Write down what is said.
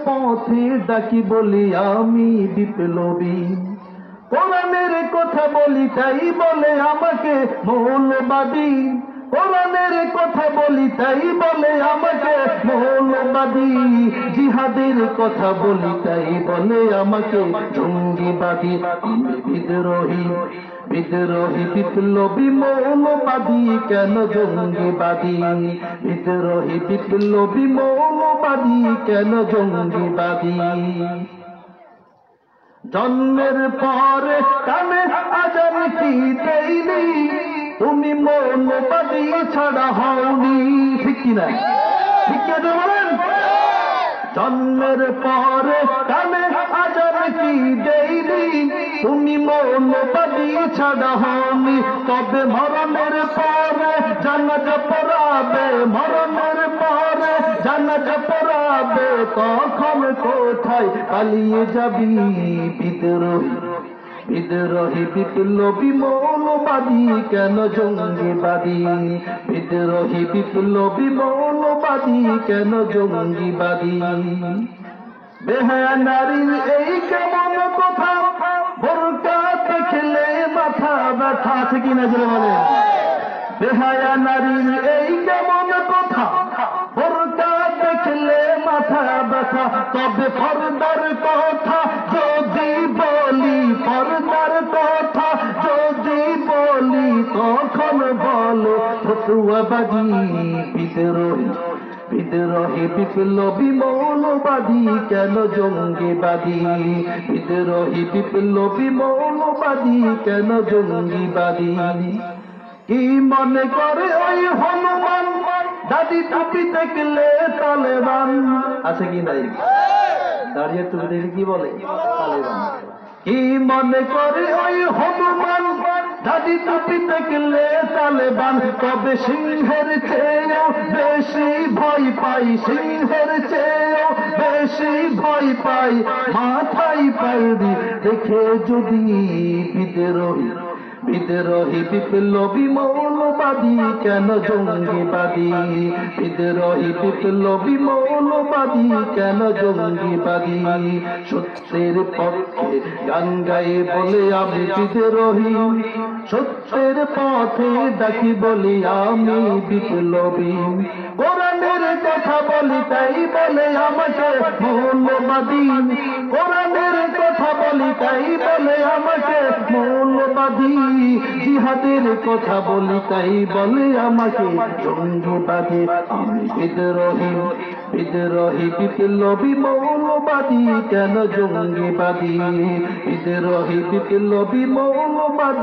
পথে ডাকি বলি আমি বিপ্লবী, কোরআনের কথা বলি তাই বলে আমাকে মৌলবাদী, কোরআনের কথা বলি তাই বলে আমাকে মৌলবাদী, জিহাদের কথা বলি তাই বলে আমাকে জঙ্গিবাদী। আমি বিদ্রোহী, বিদ্রোহী বিপ্লবী মৌলবাদী কেন জঙ্গিবাদী, বিদ্রোহী বিপ্লবী মৌলবাদী কেন জঙ্গিবাদী। জন্মের পরে কানে আজান কি দেইনি, তুমি মৌলবাদী ছাড়া হওনি, ঠিক কিনা? ঠিক কিনা বলেন? জন্মের পরে কানে আজান কি দেইনি, তুমি মৌলবাদী ছাড়া হওনি। তবে মরণের পরে জানাজা পড়াবে, মরণের পরে জানাজা পড়াবে, তখন কোথায় পালিয়ে যাবি বিদ্রোহী, বিদ্রোহী বিপ্লবী মৌলবাদী কেন জঙ্গিবাদী, বিদ্রোহী বিপ্লবী মৌলবাদী কেন জঙ্গিবাদী। বেহায়া নারীর এই কেমন কথা, বোরকা দেখলে মাথা ব্যথা, আছে কিনা জোরে বলে? বেহায়া নারীর এই কেমন কথা, বোরকা দেখলে মাথা ব্যথা। তবে পর্দার কথা যদি বলি, পর্দার কথা যদি বলি, তখন বলো ফতুয়াবাদী বিদ্রোহী, বিদ্রোহী বিপ্লবী মৌলবাদী কেন জঙ্গিবাদী, বিদ্রোহী বিপ্লবী মৌলবাদী কেন জঙ্গিবাদী। কি মনে করে ওই হনুমান, দাদি টুপি দেখলে তালেবান, আছে কি নাই? দাঁড়িয়ে টুপি দেখলে কি বলে? তালেবান। কি মনে করে ওই হনুমান, দাদি টুপি দেখলে তালেবান। তবে সিংহের চেয়েও বেশি ভয় পাই, সিংহের চেয়েও বেশি ভয় পাই মাথায় পাইরি দেখে যদি বিদ্রোহী, বিদ্রোহী বিপ্লবী মৌলবাদী কেন জঙ্গিবাদী, বিদ্রোহী বিপ্লবী মৌলবাদী কেন জঙ্গিবাদী। সত্যের পক্ষে গান গাই বলে আমি বিদ্রোহী, সত্যের পথে ডাকি বলি আমি বিপ্লবী, কোরআনের কথা বলি তাই বলে আমাকে মৌলবাদী, কোরআনের কথা বলি তাই বলে আমাকে মৌলবাদী, জিহাদের কথা বলি তাই বলে আমাকে জঙ্গিবাদী। আমি বিদ্রোহী, বিদ্রোহী বিপ্লবী মৌলবাদী কেন জঙ্গিবাদী, বিদ্রোহী বিপ্লবী মৌলবাদী।